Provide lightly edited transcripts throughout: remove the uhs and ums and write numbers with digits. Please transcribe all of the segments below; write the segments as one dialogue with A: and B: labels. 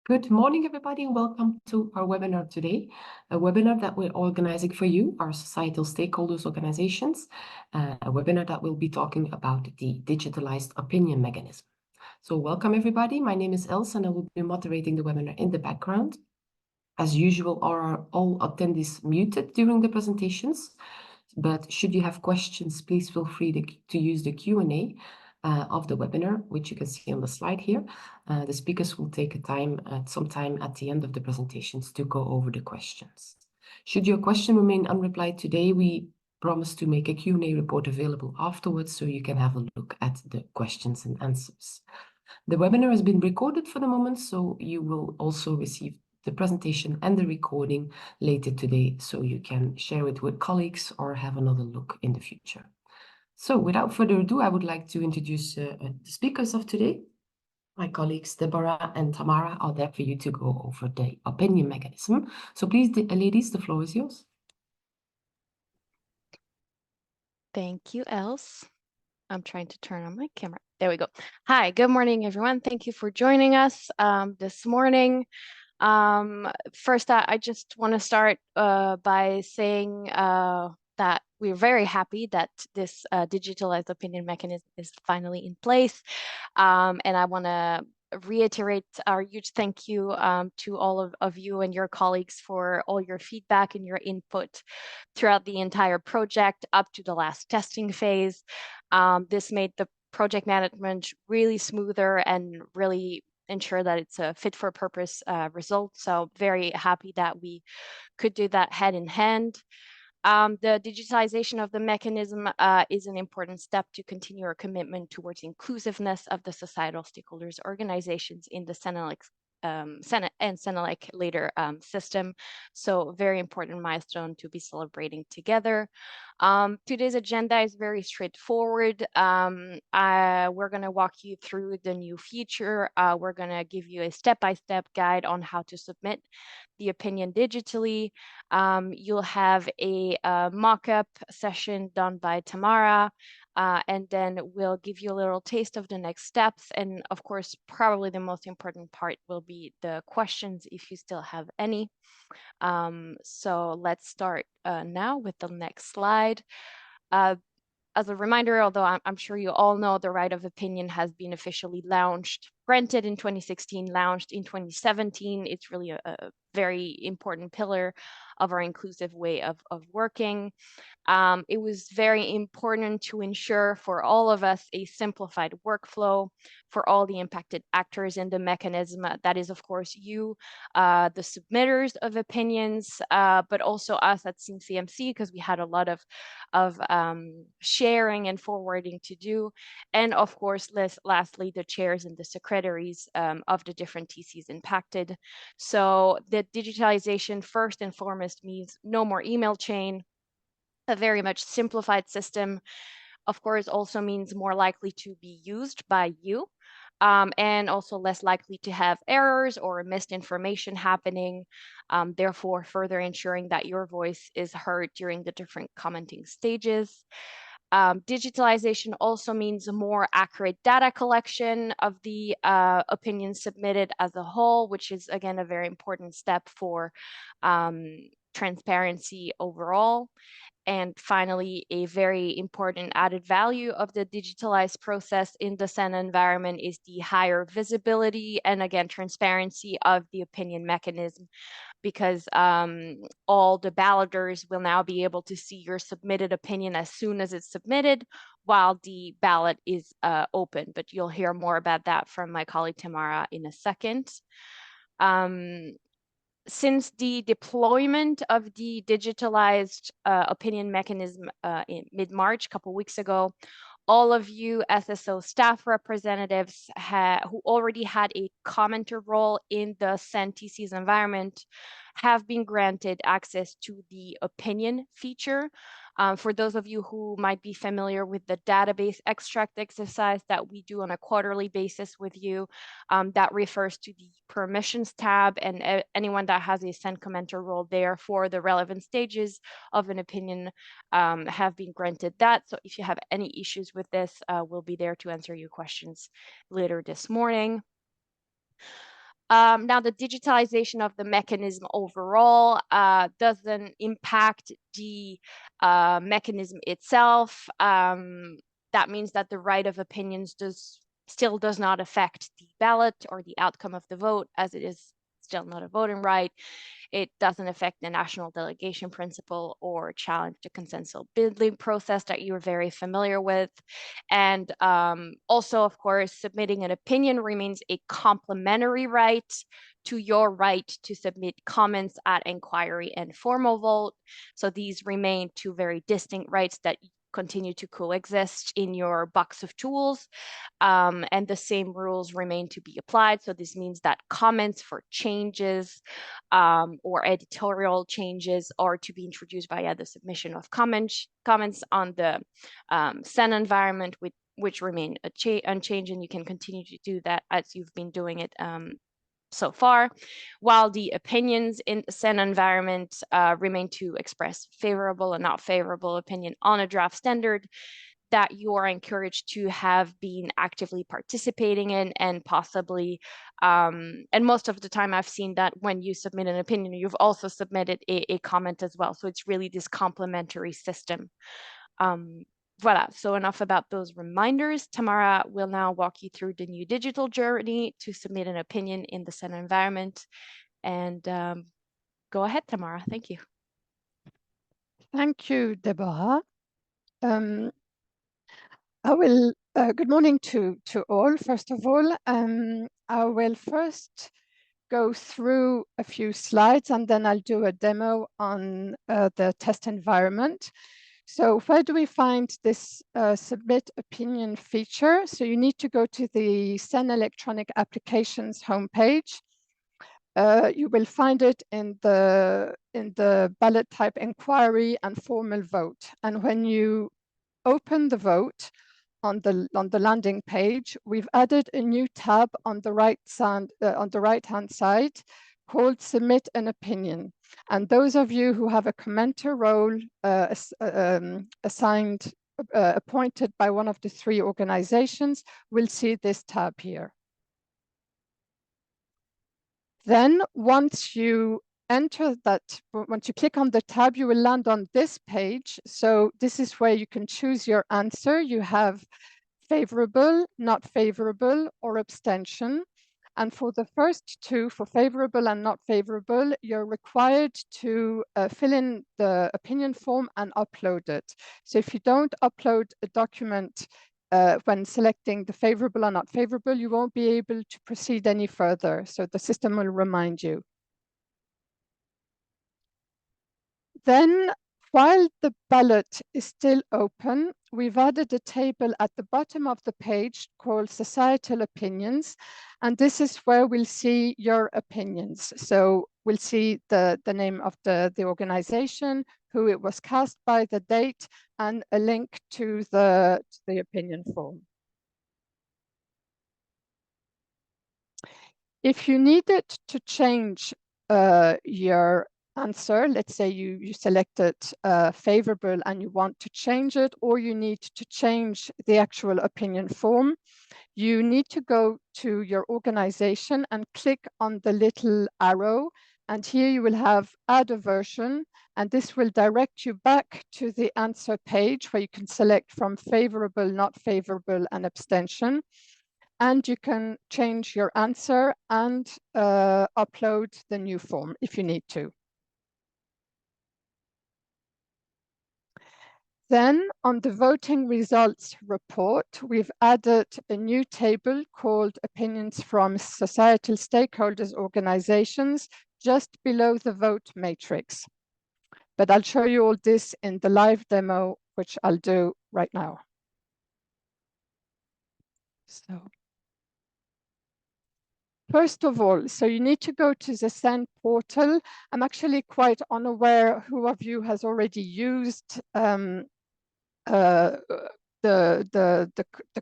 A: Good morning, everybody, and welcome to our webinar today, a webinar that we're organizing for you, our societal stakeholders organizations, a webinar that will be talking about the digitalized opinion mechanism. So welcome, everybody. My name is Els, and I will be moderating the webinar in the background. As usual, all attendees muted during the presentations, but should you have questions, please feel free to use the Q&A of the webinar, which you can see on the slide here. The speakers will take some time at the end of the presentations to go over the questions. Should your question remain unreplied today, we promise to make a Q&A report available afterwards so you can have a look at the questions and answers. The webinar has been recorded for the moment, so you will also receive the presentation and the recording later today, so you can share it with colleagues or have another look in the future. So without further ado, I would like to introduce the speakers of today. My colleagues Deborah and Tamara are there for you to go over the opinion mechanism. So please, ladies, the floor is yours.
B: Thank you, Els. I'm trying to turn on my camera. There we go. Hi, good morning, everyone. Thank you for joining us this morning. First, I just want to start by saying that we're very happy that this digitalized opinion mechanism is finally in place. And I want to reiterate our huge thank you to all of you and your colleagues for all your feedback and your input throughout the entire project up to the last testing phase. This made the project management really smoother and really ensure that it's a fit for purpose result. So very happy that we could do that hand in hand. The digitalization of the mechanism is an important step to continue our commitment towards inclusiveness of the societal stakeholders organizations in the Senate and Senelec later system. So very important milestone to be celebrating together. Today's agenda is very straightforward. We're going to walk you through the new feature. We're going to give you a step-by-step guide on how to submit the opinion digitally. You'll have a mock-up session done by Tamara. And then we'll give you a little taste of the next steps. And of course, probably the most important part will be the questions if you still have any. So let's start now with the next slide. As a reminder, although I'm sure you all know, the right of opinion has been officially granted in 2016, launched in 2017. It's really a very important pillar of our inclusive way of working. It was very important to ensure for all of us a simplified workflow for all the impacted actors in the mechanism. That is, of course, you, the submitters of opinions, but also us at CEN, because we had a lot of sharing and forwarding to do. And of course, lastly, the chairs and the secretaries of the different TCs impacted. So the digitalization first and foremost means no more email chain, a very much simplified system, of course, also means more likely to be used by you, and also less likely to have errors or missed information happening, therefore further ensuring that your voice is heard during the different commenting stages. Digitalization also means a more accurate data collection of the opinions submitted as a whole, which is, again, a very important step for transparency overall. And finally, a very important added value of the digitalized process in the CEN environment is the higher visibility and, again, transparency of the opinion mechanism, because all the balloters will now be able to see your submitted opinion as soon as it's submitted while the ballot is open. But you'll hear more about that from my colleague Tamara in a second. Since the deployment of the digitalized opinion mechanism in mid-March, a couple of weeks ago, all of you SSO staff representatives who already had a commenter role in the CEN TC's environment have been granted access to the opinion feature. For those of you who might be familiar with the database extract exercise that we do on a quarterly basis with you, that refers to the permissions tab, and anyone that has a CEN commenter role there for the relevant stages of an opinion have been granted that. So if you have any issues with this, we'll be there to answer your questions later this morning. Now, the digitalization of the mechanism overall doesn't impact the mechanism itself. That means that the right of opinions still does not affect the ballot or the outcome of the vote, as it is still not a voting right. It doesn't affect the national delegation principle or challenge the consensus building process that you're very familiar with. And also, of course, submitting an opinion remains a complementary right to your right to submit comments at inquiry and formal vote. So these remain two very distinct rights that continue to coexist in your box of tools, and the same rules remain to be applied. So this means that comments for changes or editorial changes are to be introduced via the submission of comments on the CEN environment, which remain unchanged, and you can continue to do that as you've been doing it so far, while the opinions in the CEN environment remain to express favorable and not favorable opinion on a draft standard that you are encouraged to have been actively participating in, and possibly, and most of the time I've seen that when you submit an opinion, you've also submitted a comment as well. So it's really this complementary system. Voilà, so enough about those reminders. Tamara will now walk you through the new digital journey to submit an opinion in the CEN environment. And go ahead, Tamara, thank you.
C: Thank you, Deborah. Good morning to all, first of all. I will first go through a few slides and then I'll do a demo on the test environment. So where do we find this submit opinion feature? So you need to go to the CEN Electronic Applications homepage. You will find it in the ballot type inquiry and formal vote. And when you open the vote on the landing page, we've added a new tab on the right-hand side called Submit an Opinion. And those of you who have a commenter role appointed by one of the three organizations will see this tab here. Then once you click on the tab, you will land on this page. So this is where you can choose your answer. You have favorable, not favorable, or abstention. And for the first two, for favorable and not favorable, you're required to fill in the opinion form and upload it. So if you don't upload a document when selecting the favorable or not favorable, you won't be able to proceed any further. So the system will remind you. Then, while the ballot is still open, we've added a table at the bottom of the page called Societal Opinions, and this is where we'll see your opinions. So we'll see the name of the organization, who it was cast by, the date, and a link to the opinion form. If you needed to change your answer, let's say you selected favorable and you want to change it, or you need to change the actual opinion form, you need to go to your organization and click on the little arrow. And here you will have add a version, and this will direct you back to the answer page where you can select from favorable, not favorable, and abstention. And you can change your answer and upload the new form if you need to. Then on the voting results report, we've added a new table called Opinions from Societal Stakeholders Organizations just below the vote matrix. But I'll show you all this in the live demo, which I'll do right now. So first of all, so you need to go to the CEN portal. I'm actually quite unaware who of you has already used the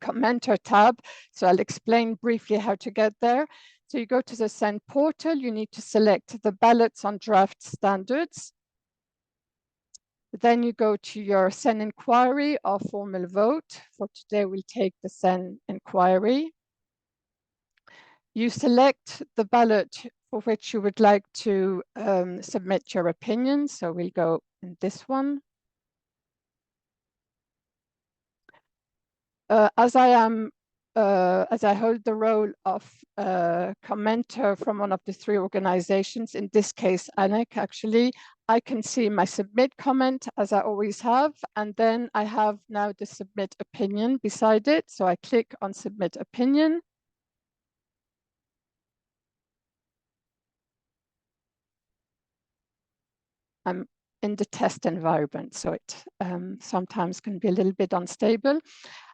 C: commenter tab. So I'll explain briefly how to get there. So you go to the CEN portal, you need to select the ballots on draft standards. Then you go to your CEN inquiry or formal vote. For today, we'll take the CEN inquiry. You select the ballot for which you would like to submit your opinion. So we'll go in this one. As I hold the role of commenter from one of the three organizations, in this case, ANEC, actually, I can see my submit comment as I always have, and then I have now the submit opinion beside it. So I click on submit opinion. I'm in the test environment, so it sometimes can be a little bit unstable.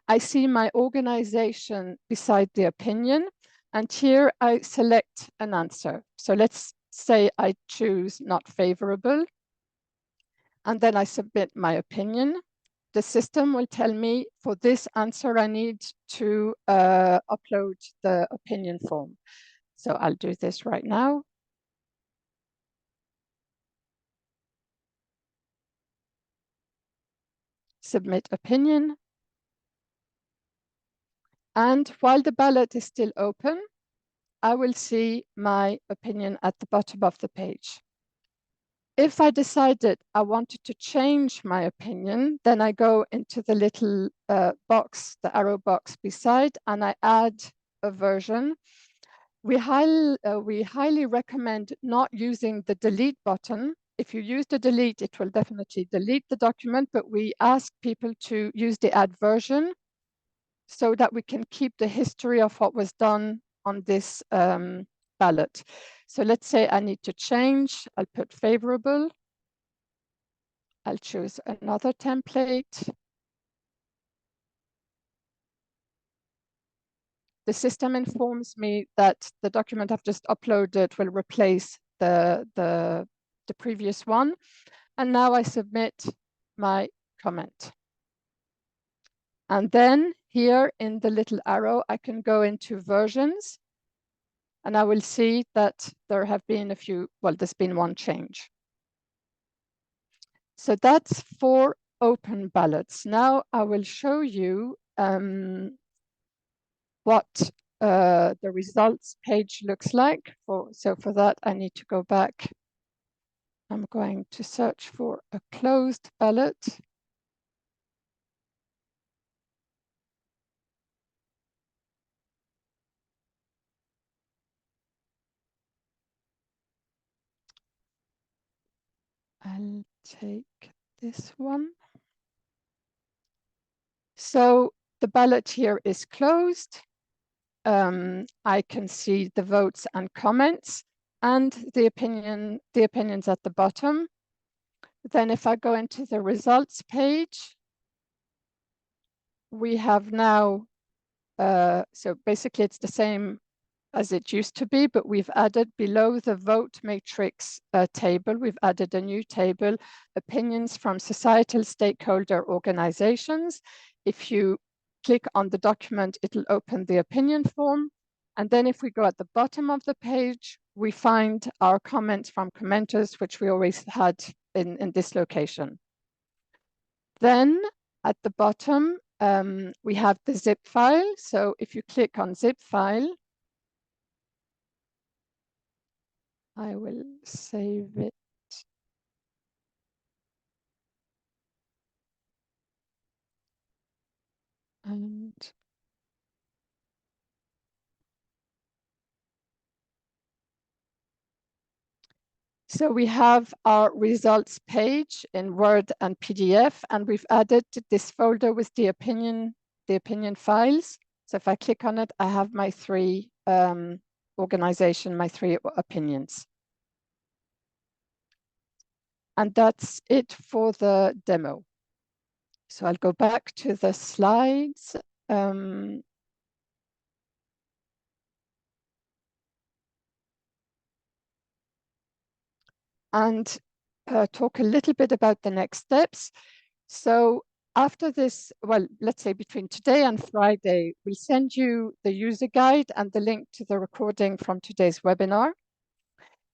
C: I see my organization beside the opinion, and here I select an answer. So let's say I choose not favorable, and then I submit my opinion. The system will tell me for this answer, I need to upload the opinion form. So I'll do this right now. Submit opinion. And while the ballot is still open, I will see my opinion at the bottom of the page. If I decided I wanted to change my opinion, then I go into the little box, the arrow box beside, and I add a version. We highly recommend not using the delete button. If you use the delete, it will definitely delete the document, but we ask people to use the add version so that we can keep the history of what was done on this ballot. So let's say I need to change. I'll put favorable. I'll choose another template. The system informs me that the document I've just uploaded will replace the previous one. And now I submit my comment. And then here in the little arrow, I can go into versions. And I will see that there have been a few, well, there's been one change. So that's for open ballots. Now I will show you what the results page looks like. So for that, I need to go back. I'm going to search for a closed ballot. I'll take this one. So the ballot here is closed. I can see the votes and comments and the opinions at the bottom. Then if I go into the results page, we have now, so basically it's the same as it used to be, but we've added below the vote matrix table, we've added a new table, opinions from societal stakeholder organizations. If you click on the document, it'll open the opinion form. And then if we go at the bottom of the page, we find our comments from commenters, which we always had in this location. Then at the bottom, we have the zip file. So if you click on zip file, I will save it. And so we have our results page in Word and PDF, and we've added this folder with the opinion files. So if I click on it, I have my three my three opinions. And that's it for the demo. So I'll go back to the slides. And talk a little bit about the next steps. So after this, well, let's say between today and Friday, we'll send you the user guide and the link to the recording from today's webinar.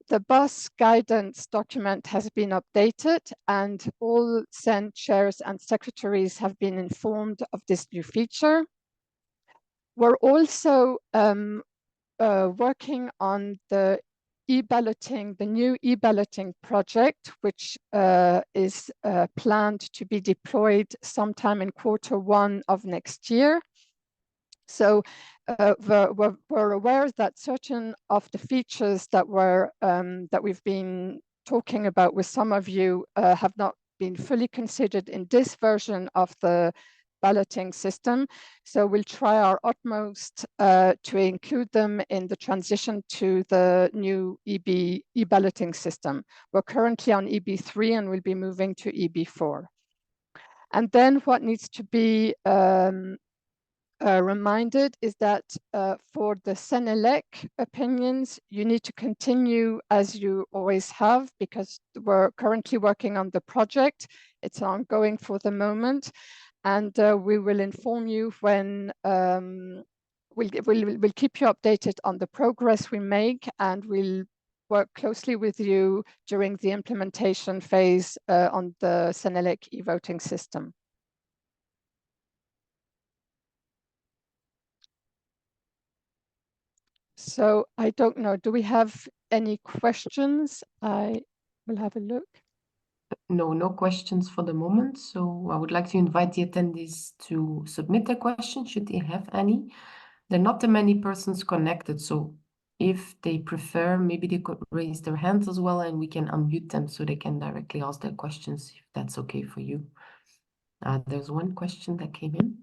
C: The bus guidance document has been updated and all CEN chairs and secretaries have been informed of this new feature. We're also working on the e-balloting, the new e-balloting project, which is planned to be deployed sometime in Q1 of next year. So we're aware that certain of the features that we've been talking about with some of you have not been fully considered in this version of the balloting system. So we'll try our utmost to include them in the transition to the new e-balloting system. We're currently on EB3 and we'll be moving to EB4. And then what needs to be reminded is that for the CEN opinions, you need to continue as you always have, because we're currently working on the project. It's ongoing for the moment. And we will inform you when we'll keep you updated on the progress we make, and we'll work closely with you during the implementation phase on the CEN e-voting system. So I don't know, do we have any questions? I will have a look.
A: No questions for the moment. So I would like to invite the attendees to submit their questions, should they have any. There are not that many persons connected, so if they prefer, maybe they could raise their hands as well, and we can unmute them so they can directly ask their questions, if that's okay for you. There's one question that came in.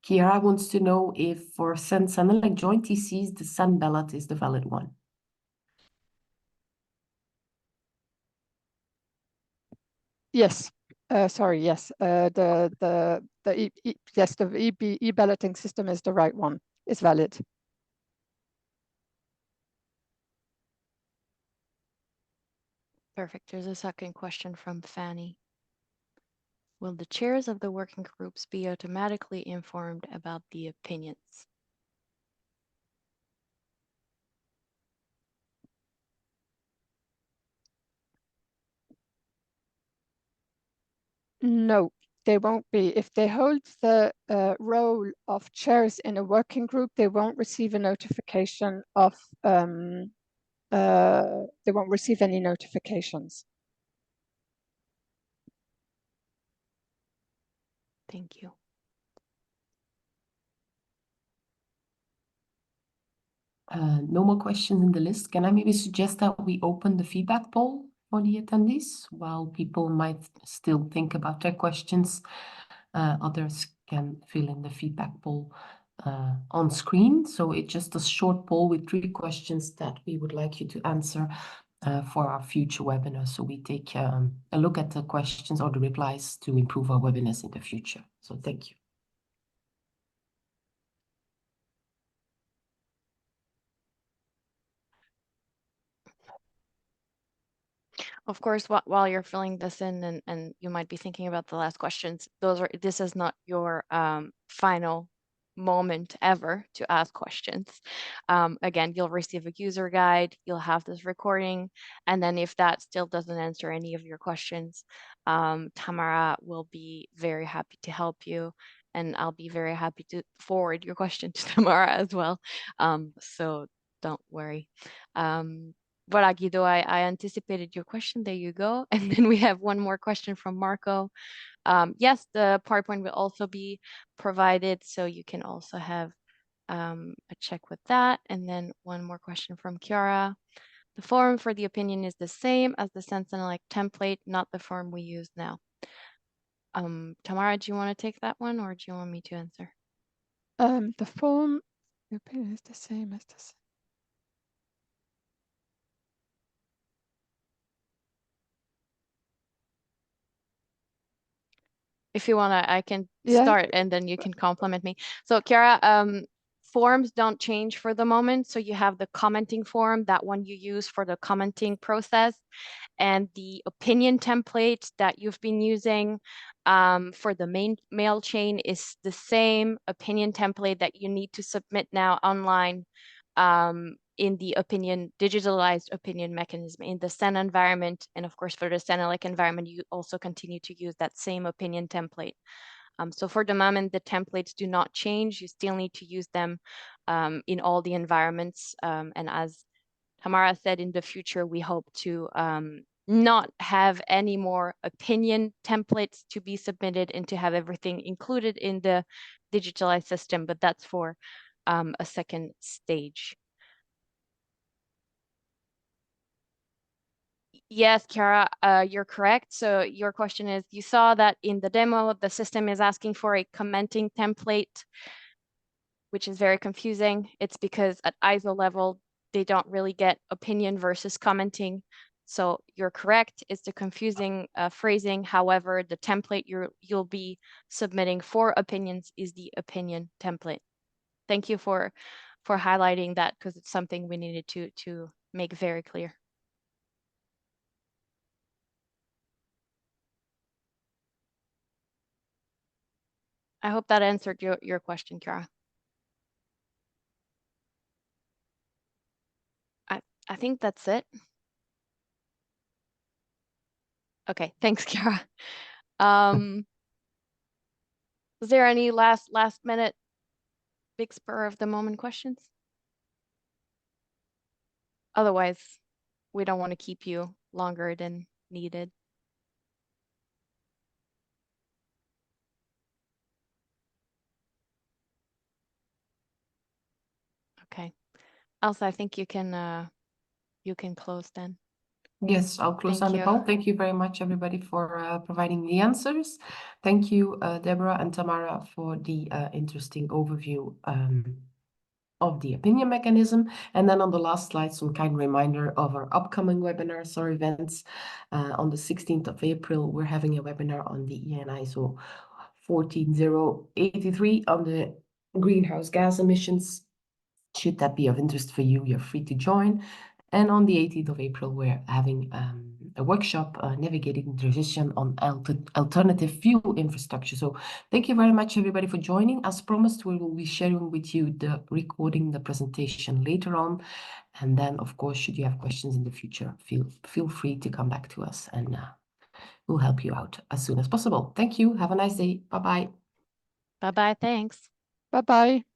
A: Kiara wants to know if for CEN joint TCs, the CEN ballot is the valid one.
C: Yes, sorry, yes. The e-balloting system is the right one. It's valid.
B: Perfect. There's a second question from Fanny. Will the chairs of the working groups be automatically informed about the opinions?
C: No, they won't be. If they hold the role of chairs in a working group, they won't receive a notification of, they won't receive any notifications.
B: Thank you.
A: No more questions in the list. Can I maybe suggest that we open the feedback poll for the attendees while people might still think about their questions? Others can fill in the feedback poll on screen. So it's just a short poll with 3 questions that we would like you to answer for our future webinar. So we take a look at the questions or the replies to improve our webinars in the future. So thank you.
B: Of course, while you're filling this in, and you might be thinking about the last questions, this is not your final moment ever to ask questions. Again, you'll receive a user guide, you'll have this recording, and then if that still doesn't answer any of your questions, Tamara will be very happy to help you, and I'll be very happy to forward your question to Tamara as well. So don't worry. Voilà, Guido, I anticipated your question. There you go. And then we have one more question from Marco. Yes, the PowerPoint will also be provided, so you can also have a check with that. And then one more question from Chiara. The form for the opinion is the same as the CEN template, not the form we use now. Tamara, do you want to take that one, or do you want me to answer?
C: The form, the opinion is the same as the same.
B: If you want to, I can start and then you can compliment me. So Chiara, forms don't change for the moment. So you have the commenting form, that one you use for the commenting process, and the opinion template that you've been using for the mail chain is the same opinion template that you need to submit now online in the digitalized opinion mechanism in the CEN environment. And of course, for the CEN environment, you also continue to use that same opinion template. So for the moment, the templates do not change. You still need to use them in all the environments. And as Tamara said, in the future, we hope to not have any more opinion templates to be submitted and to have everything included in the digitalized system, but that's for a second stage. Yes, Chiara, you're correct. So your question is, you saw that in the demo, the system is asking for a commenting template, which is very confusing. It's because at ISO level, they don't really get opinion versus commenting. So you're correct, it's the confusing phrasing. However, the template you'll be submitting for opinions is the opinion template. Thank you for highlighting that, because it's something we needed to make very clear. I hope that answered your question, Chiara. I think that's it. Okay, thanks, Chiara. Is there any last minute big spur of the moment questions? Otherwise, we don't want to keep you longer than needed. Okay. Elsa, I think you can close then.
A: Yes, I'll close down the call. Thank you very much, everybody, for providing the answers. Thank you, Deborah and Tamara, for the interesting overview of the opinion mechanism. And then on the last slide, some kind reminder of our upcoming webinars or events. On the 16th of April, we're having a webinar on the EN ISO 14083 on the greenhouse gas emissions. Should that be of interest for you, you're free to join. And on the 18th of April, we're having a workshop navigating the transition on alternative fuel infrastructure. So thank you very much, everybody, for joining. As promised, we will be sharing with you the recording, the presentation later on. And then, of course, should you have questions in the future, feel free to come back to us, and we'll help you out as soon as possible. Thank you. Have a nice day. Bye-bye.
B: Bye-bye. Thanks.
C: Bye-bye.